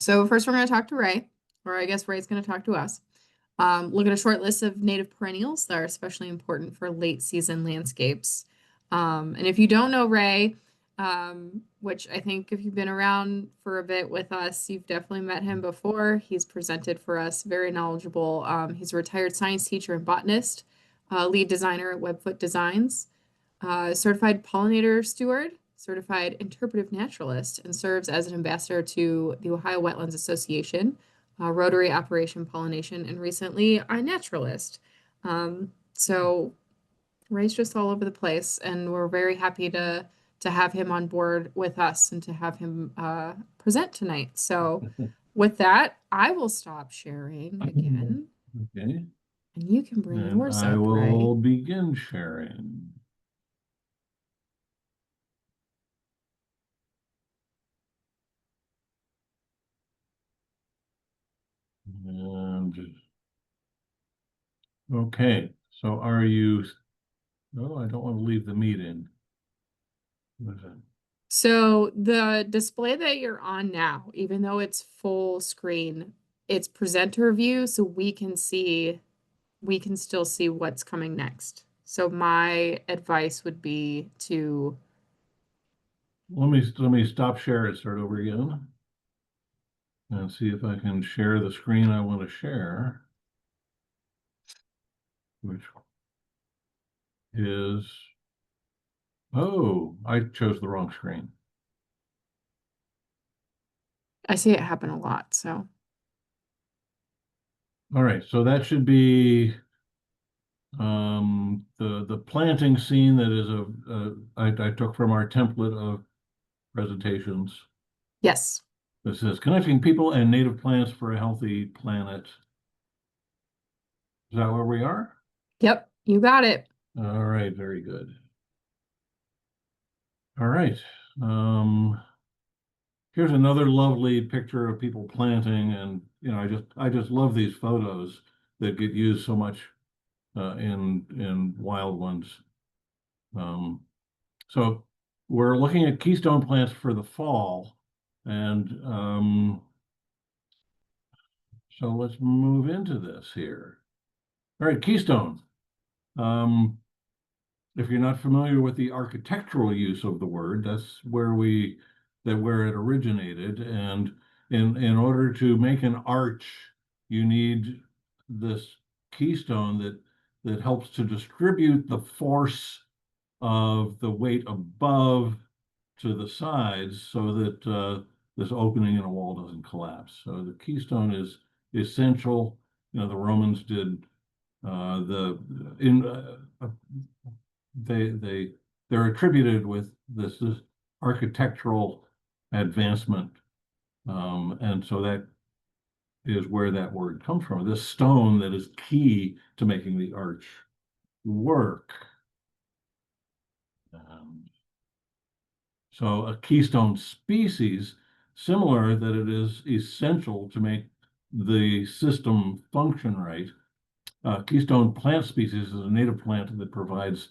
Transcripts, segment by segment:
So first we're going to talk to Ray, or I guess Ray's going to talk to us. Look at a short list of native perennials that are especially important for late season landscapes. And if you don't know Ray, which I think if you've been around for a bit with us, you've definitely met him before. He's presented for us, very knowledgeable. He's a retired science teacher and botanist, lead designer at Webbedfoot Designs, certified pollinator steward, certified interpretive naturalist, and serves as an ambassador to the Ohio Wetlands Association, Rotary Operation Pollination, and recently iNaturalist. So Ray's just all over the place, and we're very happy to have him on board with us and to have him present tonight. So with that, I will stop sharing again, Okay. and you can bring And yours I up, Ray. will begin sharing. And okay, so are you? No, I don't want to leave the meeting. What is it? So the display that you're on now, even though it's full screen, it's presenter view, so we can still see what's coming next. So my advice would be to, Let me stop share and start over again. And see if I can share the screen I want to share, which is, oh, I chose the wrong screen. I see it happen a lot, so. All right, so that should be the planting scene that is I took from our template of presentations. Yes. It says connecting people and native plants for a healthy planet. Is that where we are? Yep, you got it. All right, very good. All right. Here's another lovely picture of people planting, and I just love these photos that get used so much in wild ones. So we're looking at keystone plants for the fall, and so let's move into this here. All right, keystone. If you're not familiar with the architectural use of the word, that's where it originated. And in order to make an arch, you need this keystone that helps to distribute the force of the weight above to the sides so that this opening in a wall doesn't collapse. So the keystone is essential. The Romans did the in they're attributed with this architectural advancement, and so that is where that word comes from. This stone that is key to making the arch work. So a keystone species, similar that it is essential to make the system function right. Keystone plant species is a native plant that provides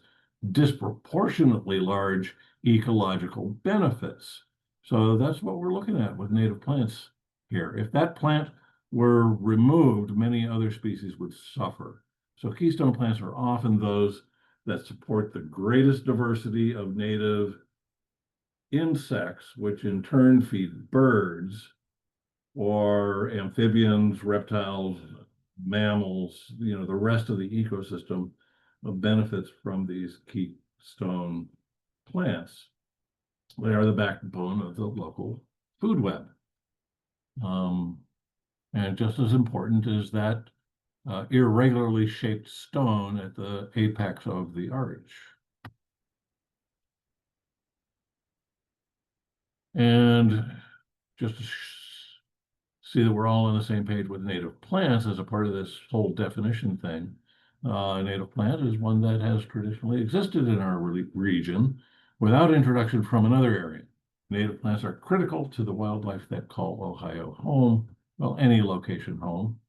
disproportionately large ecological benefits. So that's what we're looking at with native plants here. If that plant were removed, many other species would suffer. So keystone plants are often those that support the greatest diversity of native insects, which in turn feed birds or amphibians, reptiles, mammals, the rest of the ecosystem benefits from these keystone plants. They are the backbone of the local food web. And just as important is that irregularly shaped stone at the apex of the arch. And just to see that we're all on the same page with native plants as a part of this whole definition thing. A native plant is one that has traditionally existed in our region without introduction from another area. Native plants are critical to the wildlife that call Ohio home, well, any location home.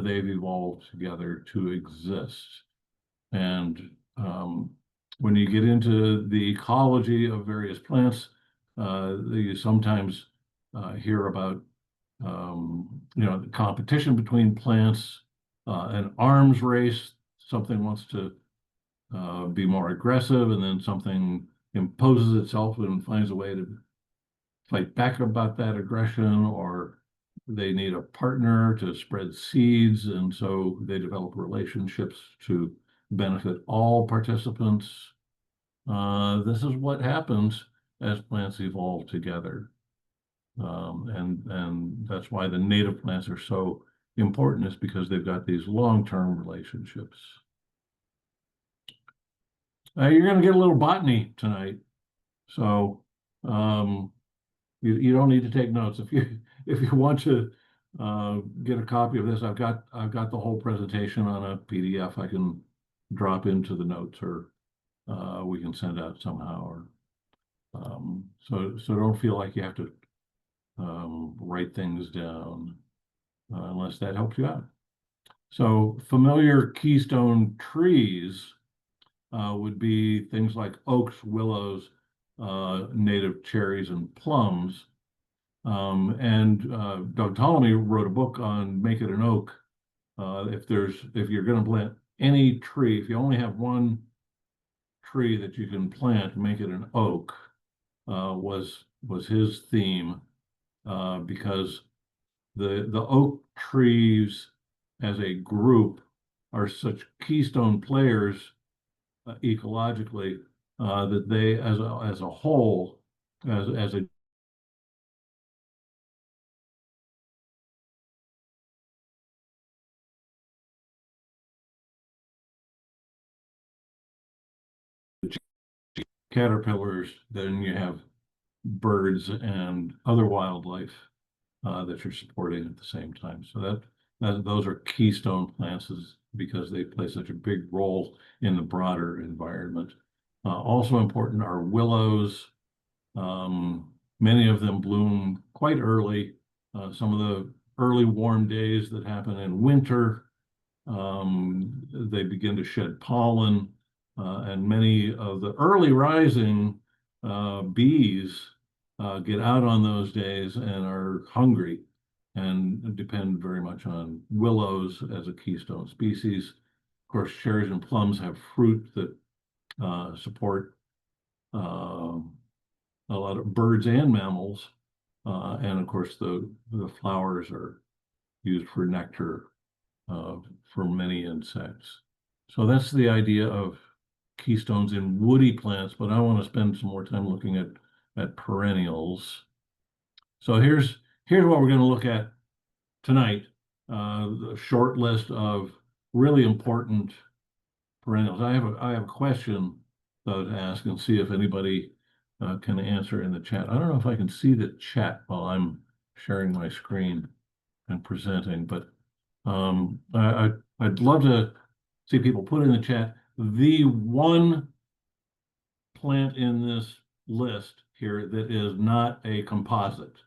They've evolved together to exist. And when you get into the ecology of various plants, you sometimes hear about the competition between plants, an arms race, something wants to be more aggressive, and then something imposes itself and finds a way to fight back about that aggression, or they need a partner to spread seeds, and so they develop relationships to benefit all participants. This is what happens as plants evolve together. And that's why the native plants are so important, is because they've got these long-term relationships. You're going to get a little botany tonight, so you don't need to take notes. If you want to get a copy of this, I've got the whole presentation on a PDF I can drop into the notes, or we can send out somehow. Or so don't feel like you have to write things down unless that helps you out. So familiar keystone trees would be things like oaks, willows, native cherries, and plums. And Doug Ptolemy wrote a book on Make It an Oak. If you're going to plant any tree, if you only have one tree that you can plant, make it an oak, was his theme, because the oak trees as a group are such keystone players ecologically, that they as a whole, as a caterpillars, then you have birds and other wildlife that you're supporting at the same time. So those are keystone plants, because they play such a big role in the broader environment. Also important are willows. Many of them bloom quite early. Some of the early warm days that happen in winter, they begin to shed pollen, and many of the early rising bees get out on those days and are hungry, and depend very much on willows as a keystone species. Of course, cherries and plums have fruit that support a lot of birds and mammals, and of course the flowers are used for nectar for many insects. So that's the idea of keystones in woody plants, but I want to spend some more time looking at perennials. So here's what we're going to look at tonight, a short list of really important perennials. I have a question though to ask, and see if anybody can answer in the chat. I don't know if I can see the chat while I'm sharing my screen and presenting, but I'd love to see people put in the chat the one plant in this list here that is not a composite.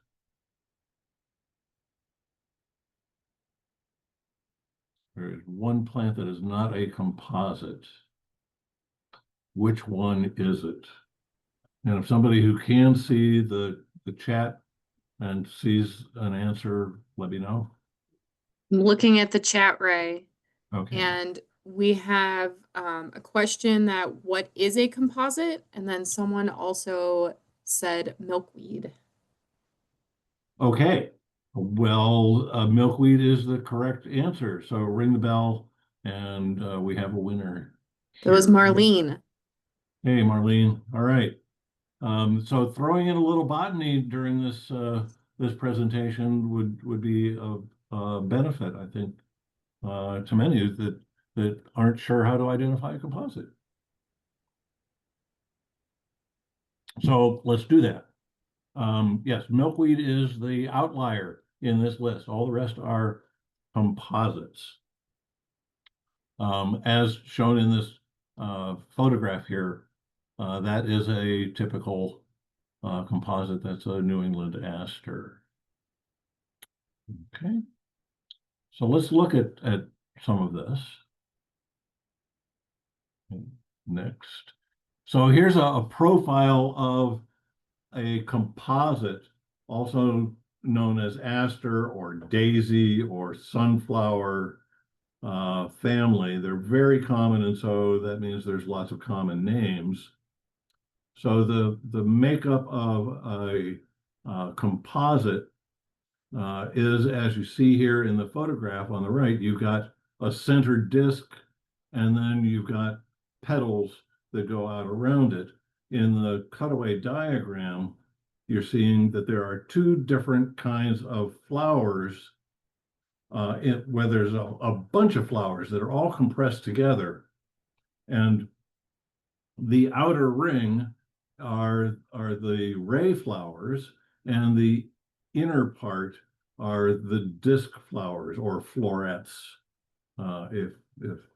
There is one plant that is not a composite. Which one is it? And if somebody who can see the chat and sees an answer, let me know. I'm looking at the chat, Ray, Okay. and we have a question that what is a composite? And then someone also said milkweed. Okay. Well, milkweed is the correct answer. So ring the bell, and we have a winner That was here. Marlene. Hey, Marlene. All right. So throwing in a little botany during this presentation would be a benefit, I think, to many that aren't sure how to identify a composite. So let's do that. Yes, milkweed is the outlier in this list. All the rest are composites. As shown in this photograph here, that is a typical composite. That's a New England aster. Okay. So let's look at some of this. Next. So here's a profile of a composite, also known as aster or daisy or sunflower family. They're very common, and so that means there's lots of common names. So the makeup of a composite is, as you see here in the photograph on the right, you've got a centered disc, and then you've got petals that go out around it. In the cutaway diagram, you're seeing that there are two different kinds of flowers, where there's a bunch of flowers that are all compressed together. And the outer ring are the ray flowers, and the inner part are the disc flowers or florets, if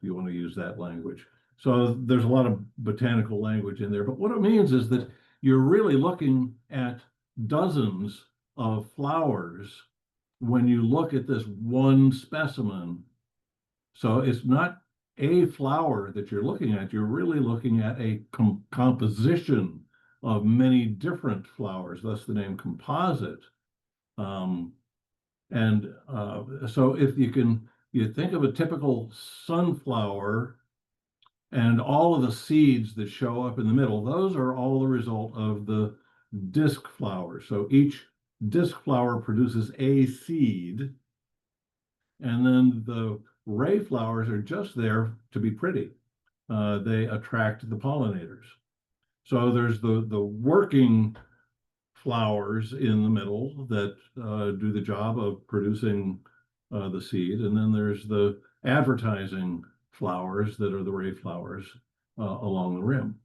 you want to use that language. So there's a lot of botanical language in there, but what it means is that you're really looking at dozens of flowers when you look at this one specimen. So it's not a flower that you're looking at, you're really looking at a composition of many different flowers, thus the name composite. So if you think of a typical sunflower and all of the seeds that show up in the middle, those are all the result of the disc flower. So each disc flower produces a seed, and then the ray flowers are just there to be pretty. They attract the pollinators. So there's the working flowers in the middle that do the job of producing the seed, and then there's the advertising flowers that are the ray flowers along the rim.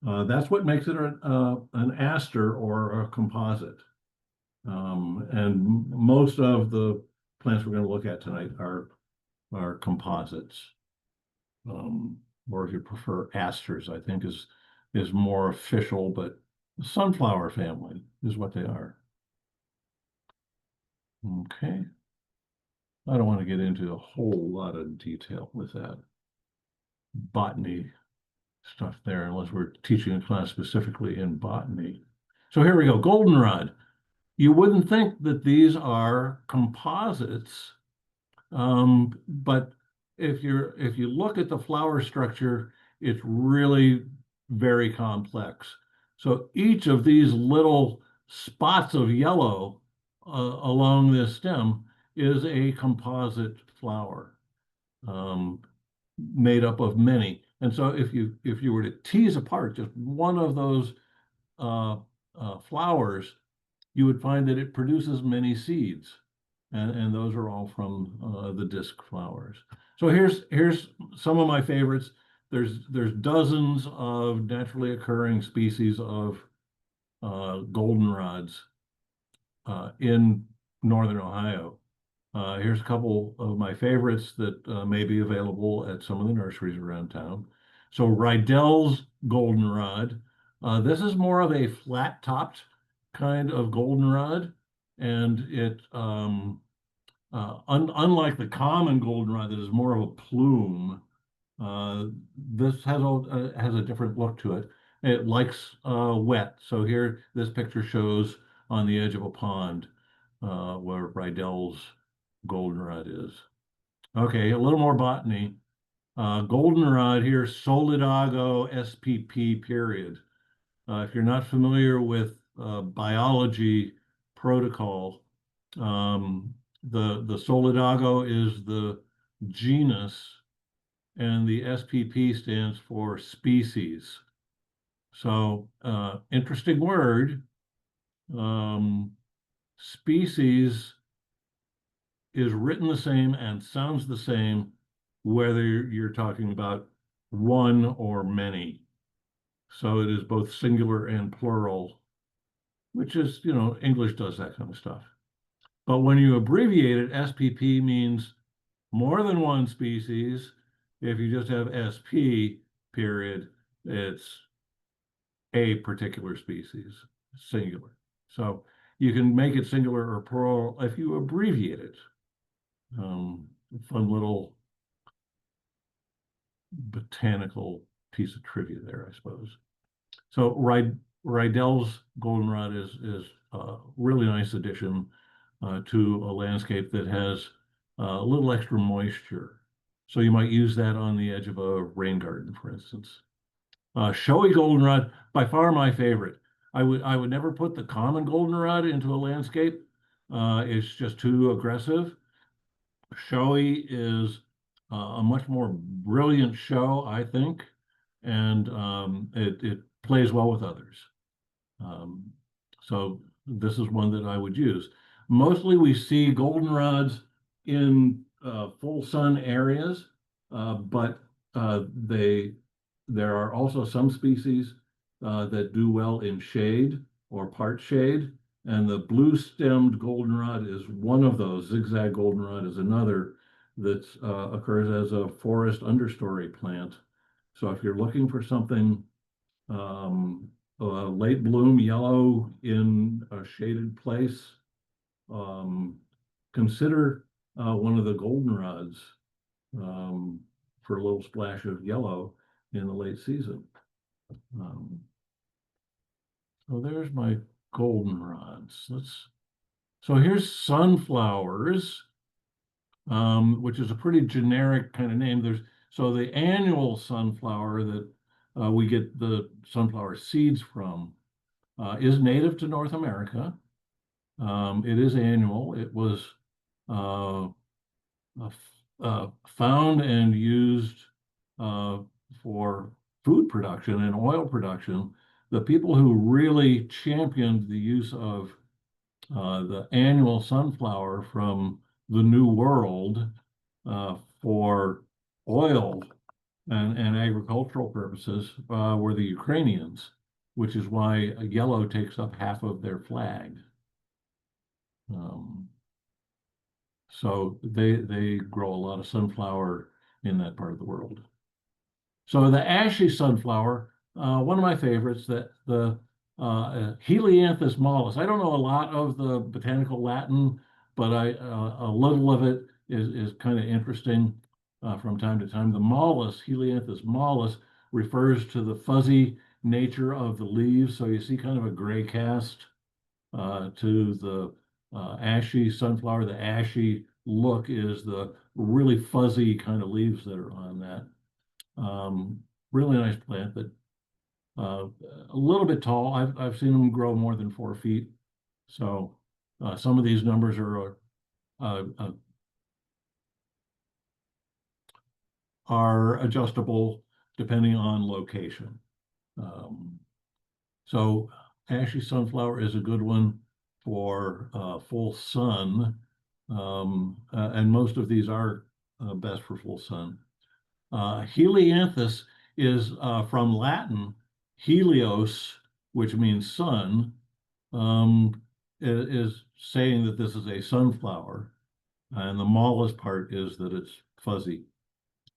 That's what makes it an aster or a composite. And most of the plants we're going to look at tonight are composites, or if you prefer asters, I think is more official, but the sunflower family is what they are. Okay. I don't want to get into a whole lot of detail with that botany stuff there, unless we're teaching a class specifically in botany. So here we go, goldenrod. You wouldn't think that these are composites, but if you look at the flower structure, it's really very complex. So each of these little spots of yellow along this stem is a composite flower, made up of many. And so if you were to tease apart just one of those flowers, you would find that it produces many seeds, and those are all from the disc flowers. So here's some of my favorites. There's dozens of naturally occurring species of goldenrods in northern Ohio. Here's a couple of my favorites that may be available at some of the nurseries around town. So Rydell's goldenrod. This is more of a flat-topped kind of goldenrod, and it unlike the common goldenrod that is more of a plume, this has a different look to it. It likes wet. So here, this picture shows on the edge of a pond where Rydell's goldenrod is. Okay, a little more botany. Goldenrod here, Solidago SPP period. If you're not familiar with biology protocol, the Solidago is the genus, and the SPP stands for species. So interesting word. Species is written the same and sounds the same, whether you're talking about one or many. So it is both singular and plural, which is, English does that kind of stuff. But when you abbreviate it, SPP means more than one species. If you just have SP period, it's a particular species, singular. So you can make it singular or plural if you abbreviate it. Fun little botanical piece of trivia there, I suppose. So Rydell's goldenrod is a really nice addition. to a landscape that has a little extra moisture. So you might use that on the edge of a rain garden, for instance. Showy goldenrod, by far my favorite. I would never put the common goldenrod into a landscape. It's just too aggressive. Showy is a much more brilliant show, I think, and it plays well with others. Um, so this is one that I would use. Mostly we see goldenrods in full sun areas, but there are also some species that do well in shade or part shade. And the blue-stemmed goldenrod is one of those. Zigzag goldenrod is another that occurs as a forest understory plant. So if you're looking for something late bloom yellow in a shaded place, consider one of the goldenrods for a little splash of yellow in the late season. So there's my goldenrods. So here's sunflowers, which is a pretty generic kind of name. So the annual sunflower that we get the sunflower seeds from is native to North America. It is annual. It was found and used for food production and oil production. The people who really championed the use of the annual sunflower from the New World for oil and agricultural purposes were the Ukrainians, which is why yellow takes up half of their flag. So they grow a lot of sunflower in that part of the world. So the ashy sunflower, one of my favorites, that the Helianthus mollis. I don't know a lot of the botanical Latin, but a little of it is kind of interesting from time to time. The mollis, Helianthus mollis, refers to the fuzzy nature of the leaves. So you see kind of a gray cast to the ashy sunflower. The ashy look is the really fuzzy kind of leaves that are on that. Really nice plant that a little bit tall. I've seen them grow more than 4 feet. So some of these numbers are adjustable depending on location. So ashy sunflower is a good one for full sun, and most of these are best for full sun. Helianthus is from Latin, helios, which means sun, is saying that this is a sunflower, and the mollis part is that it's fuzzy.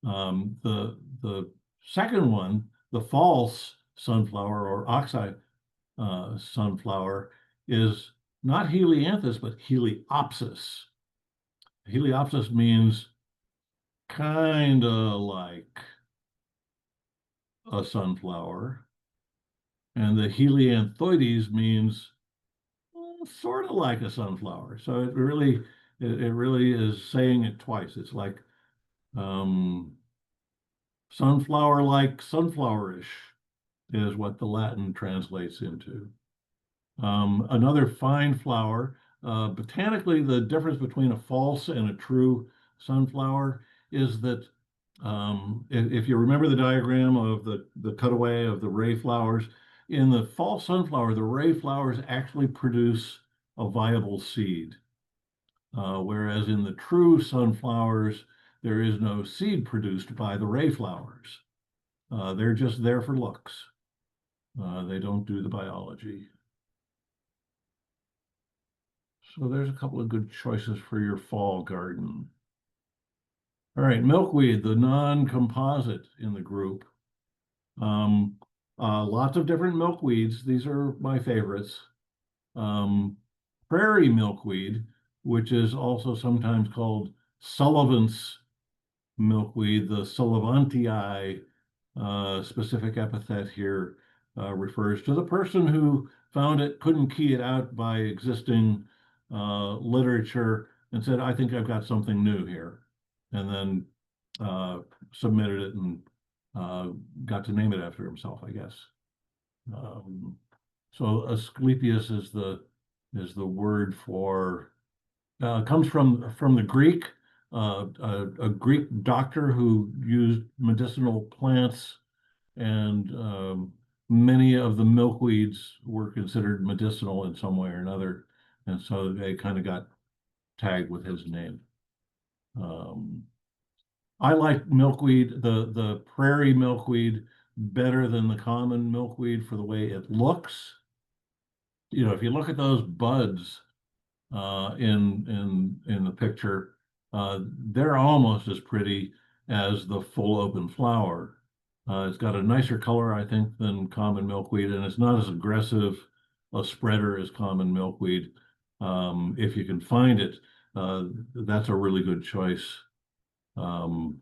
The second one, the false sunflower or oxeye sunflower, is not Helianthus, but Heliopsis. Heliopsis means kind of like a sunflower, and the Helianthoides means sort of like a sunflower. So it really is saying it twice. It's like sunflower like sunflowerish is what the Latin translates into. Another fine flower. Botanically, the difference between a false and a true sunflower is that if you remember the diagram of the cutaway of the ray flowers, in the false sunflower, the ray flowers actually produce a viable seed. Whereas in the true sunflowers, there is no seed produced by the ray flowers. They're just there for looks. They don't do the biology. So there's a couple of good choices for your fall garden. All right, milkweed, the non-composite in the group. Lots of different milkweeds. These are my favorites. Prairie milkweed, which is also sometimes called Sullivan's milkweed, the Sullivantii specific epithet here refers to the person who found it, couldn't key it out by existing literature and said, I think I've got something new here. And then submitted it and got to name it after himself, I guess. So Asclepius is the word for comes from the Greek, a Greek doctor who used medicinal plants, and many of the milkweeds were considered medicinal in some way or another, and so they kind of got tagged with his name. I like milkweed, the prairie milkweed, better than the common milkweed for the way it looks. You know, if you look at those buds in the picture, they're almost as pretty as the full open flower. It's got a nicer color, I think, than common milkweed, and it's not as aggressive a spreader as common milkweed. If you can find it, that's a really good choice. And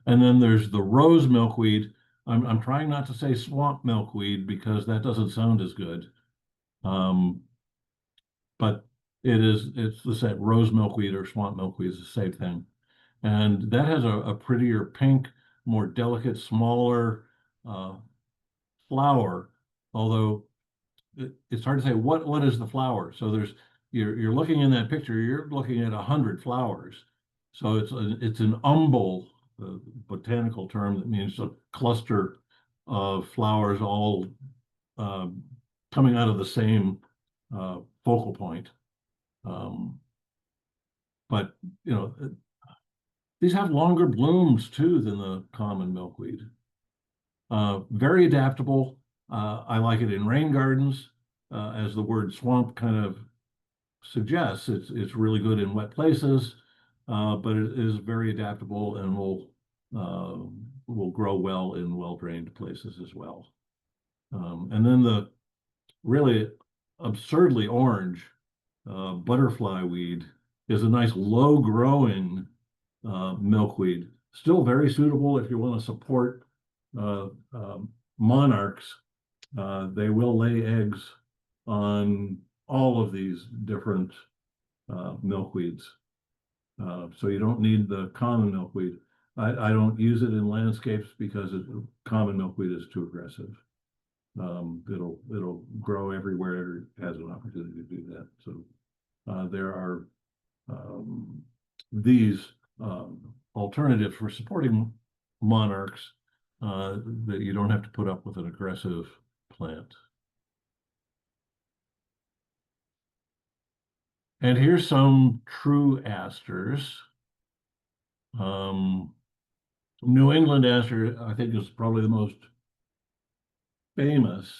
then there's the rose milkweed. I'm trying not to say swamp milkweed because that doesn't sound as good. But it's the same. Rose milkweed or swamp milkweed is the same thing. And that has a prettier pink, more delicate, smaller flower, although it's hard to say what is the flower. So you're looking in that picture, you're looking at 100 flowers. So it's an umbel, the botanical term that means a cluster of flowers all coming out of the same focal point. But you know, these have longer blooms too than the common milkweed. Very adaptable. I like it in rain gardens, as the word swamp kind of suggests. It's really good in wet places, but it is very adaptable and will grow well in well-drained places as well. And then the really absurdly orange butterfly weed is a nice low-growing milkweed. Still very suitable if you want to support monarchs. They will lay eggs on all of these different milkweeds. So you don't need the common milkweed. I don't use it in landscapes because common milkweed is too aggressive. It'll grow everywhere it has an opportunity to do that. So there are these alternatives for supporting monarchs that you don't have to put up with an aggressive plant. And here's some true asters. New England aster, I think, is probably the most famous,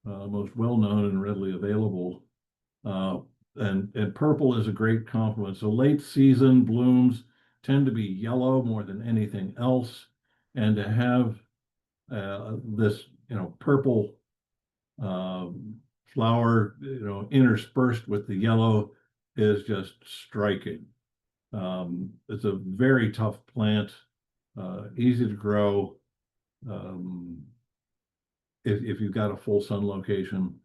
most well-known and readily available. And purple is a great complement. So late season blooms tend to be yellow more than anything else. And to have this, purple flower, interspersed with the yellow is just striking. It's a very tough plant, easy to grow. If you've got a full sun location,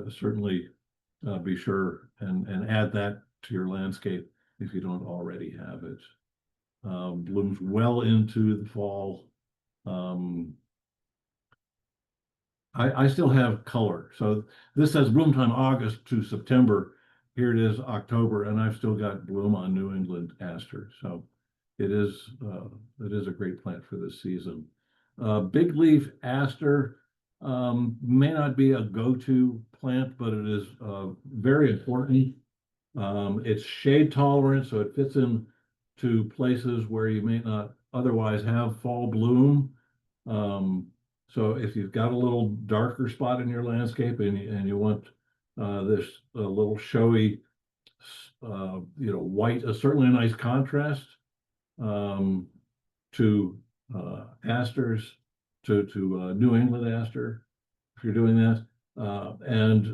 certainly be sure and add that to your landscape if you don't already have it. Blooms well into the fall. I still have color. So this says bloom time August to September. Here it is October, and I've still got bloom on New England aster. So it is a great plant for this season. Big leaf aster may not be a go-to plant, but it is very important. It's shade tolerant, so it fits in to places where you may not otherwise have fall bloom. So if you've got a little darker spot in your landscape and you want this a little showy, white, certainly a nice contrast to asters, to New England aster, if you're doing that. And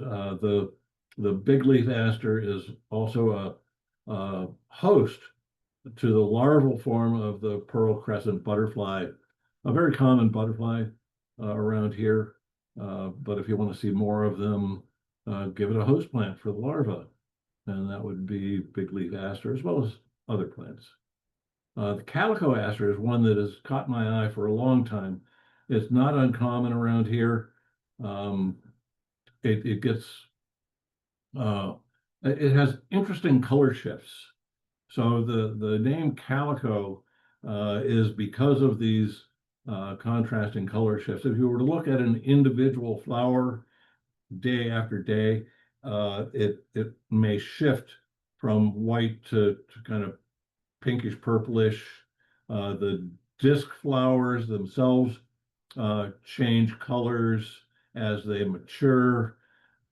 the big leaf aster is also a host to the larval form of the pearl crescent butterfly, a very common butterfly around here. But if you want to see more of them, give it a host plant for the larva. and that would be big leaf aster as well as other plants. The calico aster is one that has caught my eye for a long time. It's not uncommon around here. Um, it gets it has interesting color shifts. So the name calico is because of these contrasting color shifts. If you were to look at an individual flower day after day, it may shift from white to kind of pinkish purplish. The disc flowers themselves change colors as they mature.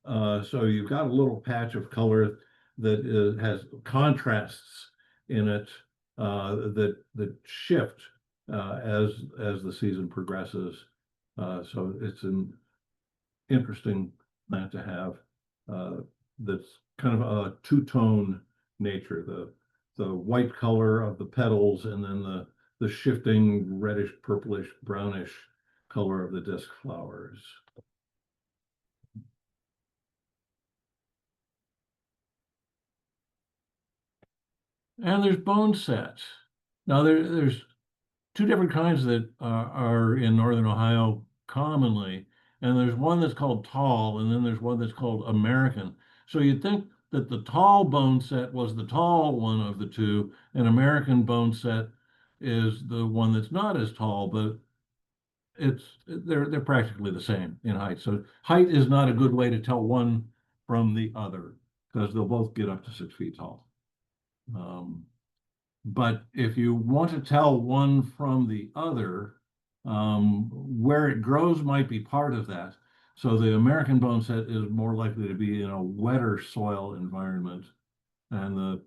So you've got a little patch of color that has contrasts in it that shift as the season progresses. So it's an interesting plant to have that's kind of a two-tone nature, the white color of the petals and then the shifting reddish, purplish, brownish color of the disc flowers. And there's bone set. Now there's two different kinds that are in northern Ohio commonly, and there's one that's called tall, and then there's one that's called American. So you'd think that the tall bone set was the tall one of the two, and American bone set is the one that's not as tall, but they're practically the same in height. So height is not a good way to tell one from the other because they'll both get up to 6 feet tall. But if you want to tell one from the other, where it grows might be part of that. So the American bone set is more likely to be in a wetter soil environment, and the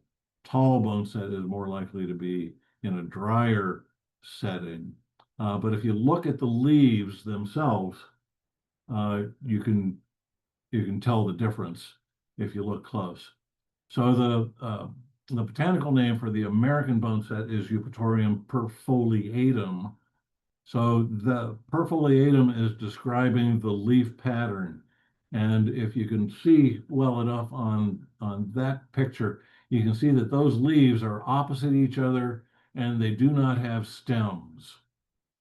tall bone set is more likely to be in a drier setting. But if you look at the leaves themselves, you can tell the difference if you look close. So the botanical name for the American bone set is Eupatorium perfoliatum. So the perfoliatum is describing the leaf pattern. And if you can see well enough on that picture, you can see that those leaves are opposite each other and they do not have stems.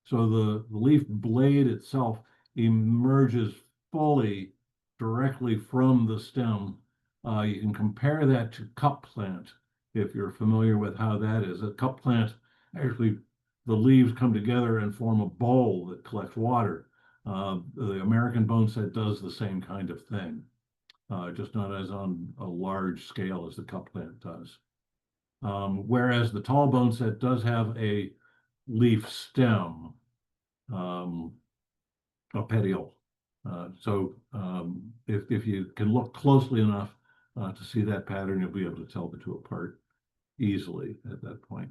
So the leaf blade itself emerges fully directly from the stem. You can compare that to cup plant if you're familiar with how that is. A cup plant, actually, the leaves come together and form a bowl that collects water. The American bone set does the same kind of thing, just not as on a large scale as the cup plant does. Whereas the tall bone set does have a leaf stem, a petiole. If you can look closely enough to see that pattern, you'll be able to tell the two apart easily at that point.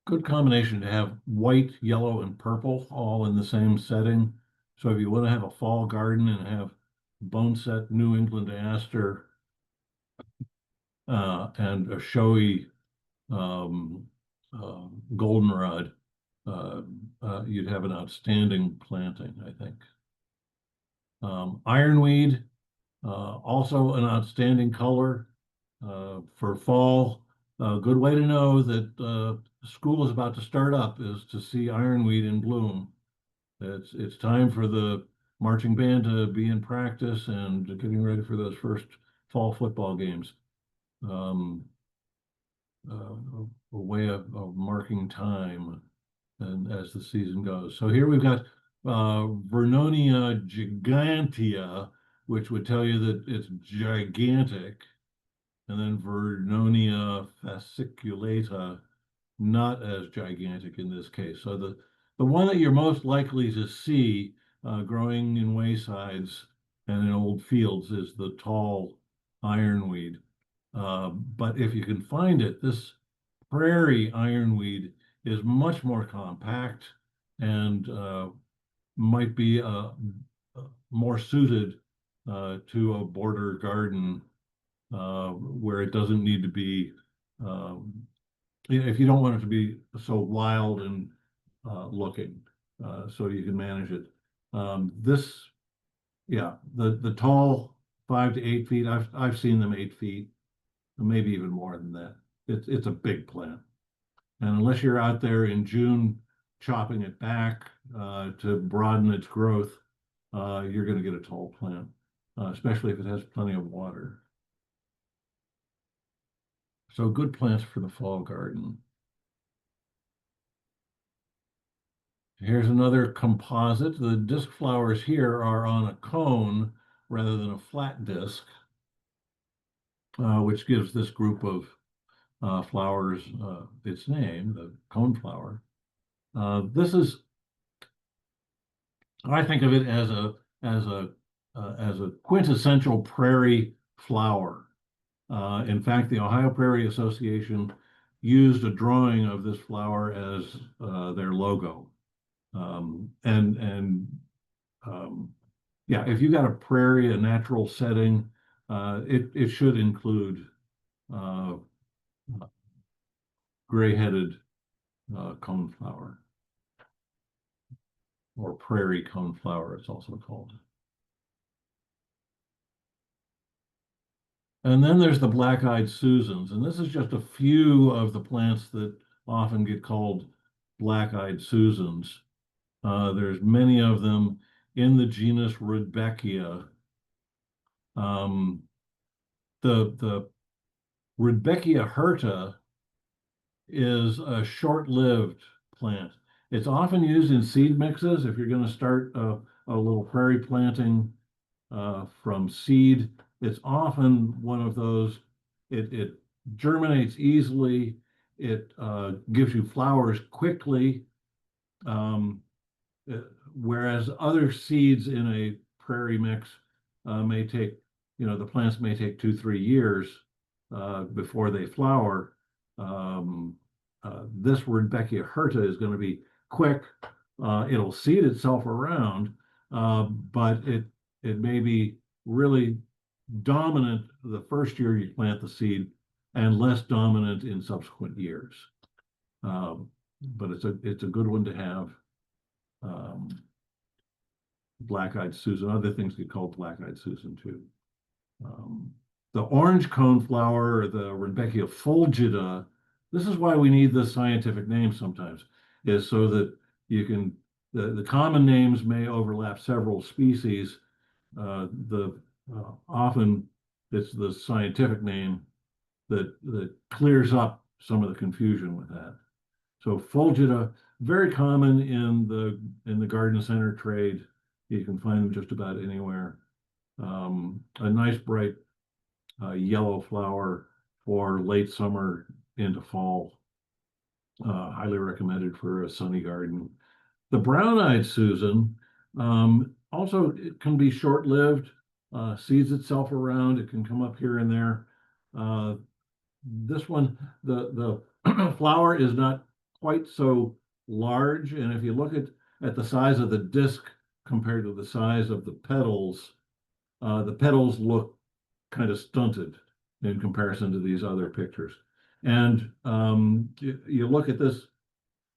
Good combination to have white, yellow, and purple all in the same setting. So if you want to have a fall garden and have bone set New England aster and a showy goldenrod, you'd have an outstanding planting, I think. Ironweed, also an outstanding color for fall. A good way to know that school is about to start up is to see ironweed in bloom. It's time for the marching band to be in practice and getting ready for those first fall football games. A way of marking time and as the season goes. So here we've got Vernonia gigantea, which would tell you that it's gigantic, and then Vernonia fasciculata, not as gigantic in this case. So the one that you're most likely to see growing in waysides and in old fields is the tall ironweed. But if you can find it, this prairie ironweed is much more compact and might be more suited to a border garden where it doesn't need to be, if you don't want it to be so wild and looking, so you can manage it. This Yeah, the tall 5 to 8 feet, I've seen them 8 feet, maybe even more than that. It's a big plant. And unless you're out there in June chopping it back to broaden its growth, you're going to get a tall plant, especially if it has plenty of water. So good plants for the fall garden. Here's another composite. The disc flowers here are on a cone rather than a flat disc, which gives this group of flowers its name, the coneflower. This is, I think of it as a quintessential prairie flower. In fact, the Ohio Prairie Association used a drawing of this flower as their logo. And yeah, if you got a prairie, a natural setting, it should include uh, gray-headed coneflower, or prairie coneflower, it's also called. And then there's the black-eyed Susans, and this is just a few of the plants that often get called black-eyed Susans. There's many of them in the genus Rudbeckia. Um, the Rudbeckia hirta is a short-lived plant. It's often used in seed mixes if you're going to start a little prairie planting from seed. It's often one of those, it germinates easily, it gives you flowers quickly, um, uh, whereas other seeds in a prairie mix may take, the plants may take 2, 3 years before they flower. Um, this Rudbeckia hirta is going to be quick. It'll seed itself around, but it may be really dominant the first year you plant the seed and less dominant in subsequent years. But it's a good one to have. Black-eyed Susan, other things get called black-eyed Susan too. Um, the orange coneflower, the Rudbeckia fulgida, this is why we need the scientific name sometimes, is so that you can, the common names may overlap several species. Often it's the scientific name that clears up some of the confusion with that. So fulgida, very common in the garden center trade. You can find them just about anywhere. A nice bright yellow flower for late summer into fall. Highly recommended for a sunny garden. The brown-eyed Susan also it can be short-lived, seeds itself around. It can come up here and there. This one, the flower is not quite so large, and if you look at the size of the disc compared to the size of the petals look kind of stunted in comparison to these other pictures. And you look at the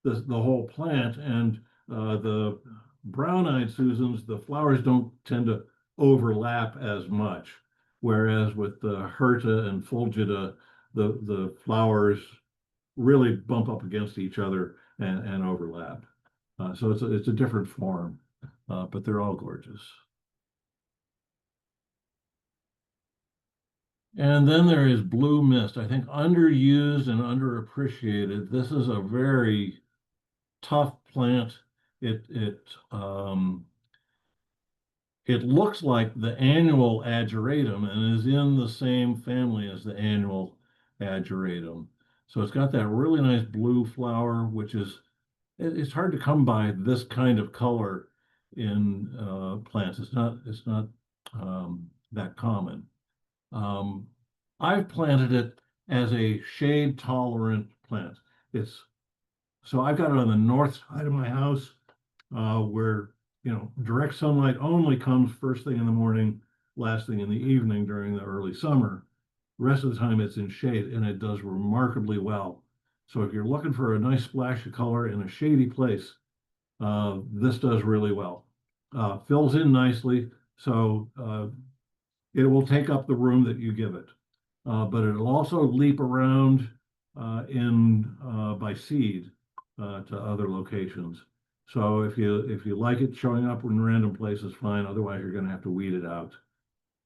whole plant, and the brown-eyed Susans, the flowers don't tend to overlap as much, whereas with the hirta and fulgida, the flowers really bump up against each other and overlap. So it's a different form, but they're all gorgeous. And then there is blue mist. I think underused and underappreciated. This is a very tough plant. It looks like the annual ageratum and is in the same family as the annual ageratum. So it's got that really nice blue flower, which is it's hard to come by this kind of color in plants. It's not that common. I've planted it as a shade tolerant plant. So I've got it on the north side of my house, where direct sunlight only comes first thing in the morning, last thing in the evening during the early summer. The rest of the time it's in shade, and it does remarkably well. So if you're looking for a nice splash of color in a shady place, this does really well. Fills in nicely, So it will take up the room that you give it. But it'll also leap around by seed to other locations. So if you like it showing up in random places, fine. Otherwise, you're going to have to weed it out.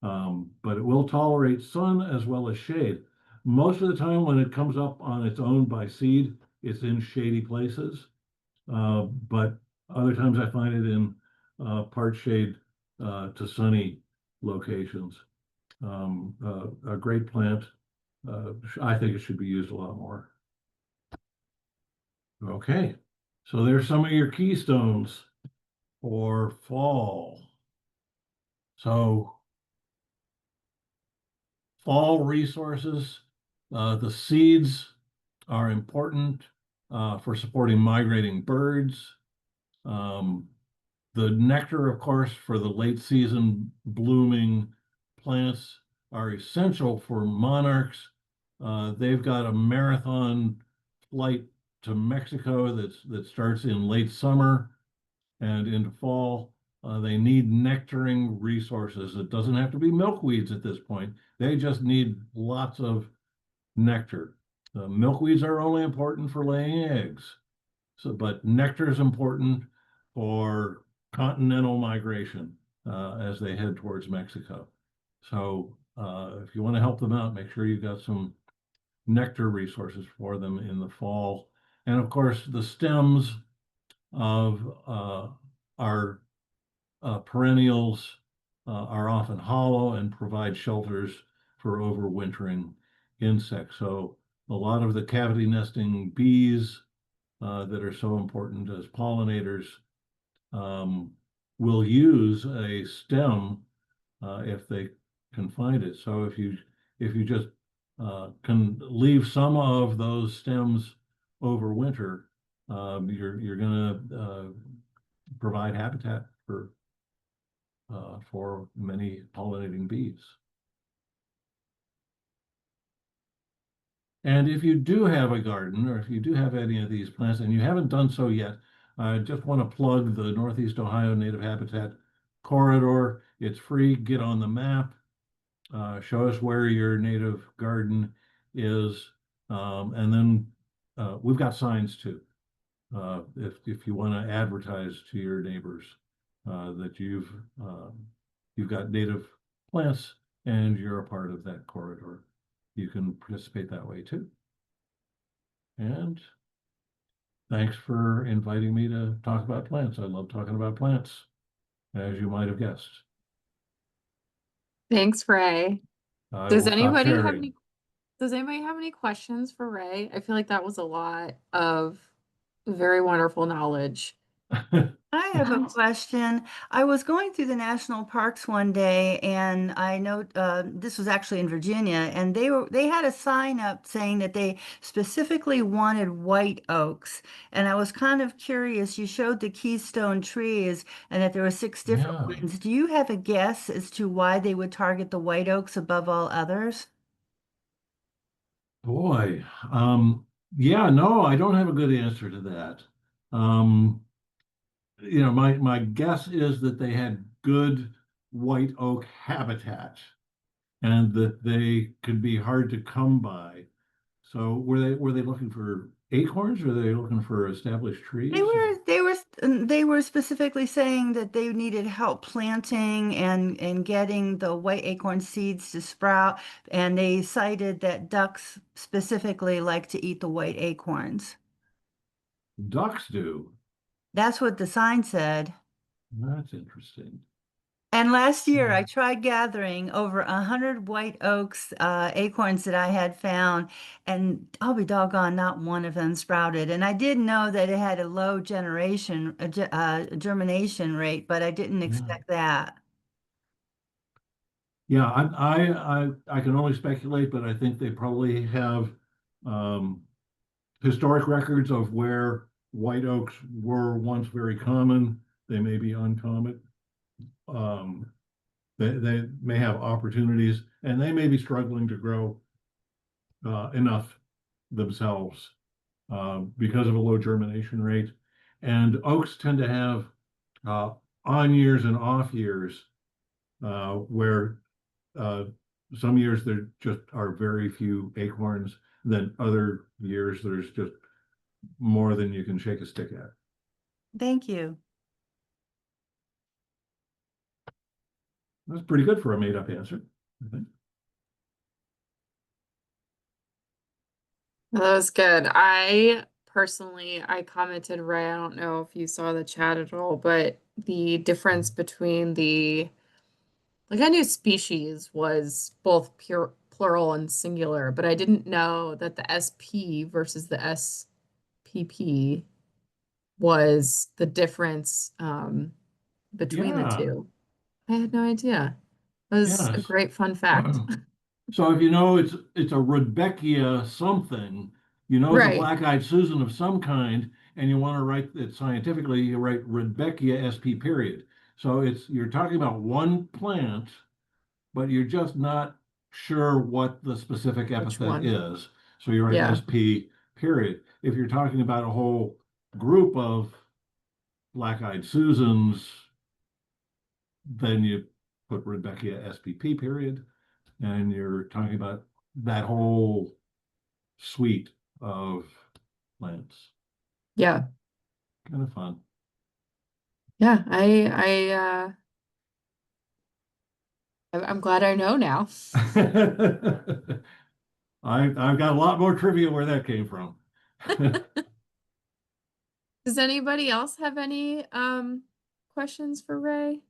But it will tolerate sun as well as shade. Most of the time, when it comes up on its own by seed, it's in shady places. But other times, I find it in part shade to sunny locations. A great plant. I think it should be used a lot more. Okay, so there's some of your keystones for fall. So fall resources, the seeds are important for supporting migrating birds. The nectar, of course, for the late season blooming plants are essential for monarchs. They've got a marathon flight to Mexico that starts in late summer and into fall. They need nectaring resources. It doesn't have to be milkweeds at this point. They just need lots of nectar. Milkweeds are only important for laying eggs. But nectar is important for continental migration as they head towards Mexico. So if you want to help them out, make sure you've got some nectar resources for them in the fall. And of course, the stems of our perennials are often hollow and provide shelters for overwintering insects. So a lot of the cavity nesting bees that are so important as pollinators will use a stem if they can find it. So if you just can leave some of those stems over winter, you're going to provide habitat for many pollinating bees. And if you do have a garden, or if you do have any of these plants and you haven't done so yet, I just want to plug the Northeast Ohio Native Habitat Corridor. It's free. Get on the map. Show us where your native garden is. And then we've got signs too. If you want to advertise to your neighbors that you've got native plants and you're a part of that corridor, you can participate that way too. And thanks for inviting me to talk about plants. I love talking about plants, as you might have guessed. Thanks, Ray. I Does will stop anybody have sharing. any does anybody have any questions for Ray? I feel like that was a lot of very wonderful knowledge. I have a question. I was going through the national parks one day, and I know this was actually in Virginia, and they had a sign up saying that they specifically wanted white oaks. And I was kind of curious. You showed the keystone trees, and that there were 6 different Yeah, ones. Do you have a guess as to why they would target the white oaks above all others? boy. Yeah, no, I don't have a good answer to that. Um, my guess is that they had good white oak habitat and that they could be hard to come by. So were they looking for acorns or were they looking for established They trees? were they were they were specifically saying that they needed help planting and getting the white acorn seeds to sprout, and they cited that ducks specifically like to eat the white acorns. Ducks do. That's what the sign said. That's interesting. And last year I Hmm. tried gathering over 100 white oaks acorns that I had found, and I'll be doggone, not one of them sprouted. And I did know that it had a low germination rate, but I didn't Yeah. expect that. Yeah, I can only speculate, but I think they probably have um, historic records of where white oaks were once very common. They may be uncommon. Um, they may have opportunities, and they may be struggling to grow enough themselves because of a low germination rate. And oaks tend to have on years and off years. where some years there just are very few acorns, then other years there's just more than you can shake a stick at. Thank you. That's pretty good for a made-up answer, I think. That was good. I personally, I commented, Ray, I don't know if you saw the chat at all, but the difference between like I knew species was both pure plural and singular, but I didn't know that the SP versus the SPP was the difference between the Yeah, two. I had no idea. It was a yes. great fun fact. So if you know it's a Rudbeckia something, you know it's a Right. black-eyed Susan of some kind, and you want to write it scientifically, you write Rudbeckia SP period. So you're talking about one plant, but you're just not sure what the specific Which epithet one? is. So you write Yeah. SP period. If you're talking about a whole group of black-eyed Susans, then you put Rudbeckia SPP period, and you're talking about that whole suite of plants. Yeah. Kind of fun. Yeah. I'm glad I know now. I've got a lot more trivia where that came from. Does anybody else have any questions for Ray?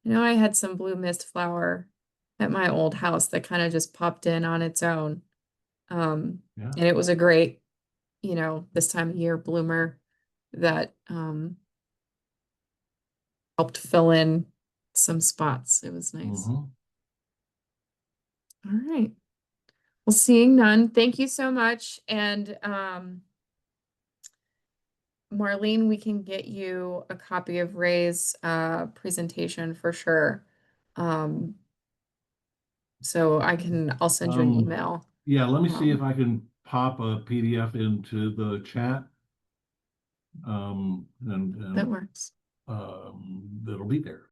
I know I had some blue mist flower at my old house that kind of just popped in on its own. Yeah. And it was a great, this time of year bloomer that helped fill in some spots. It was nice. Mhm. All right. Well, seeing none, thank you so much. And Marlene, we can get you a copy of Ray's presentation for sure. Um, so I'll send you an email. Yeah, let me see if Um, I can pop a PDF into the chat. that works. That'll be there.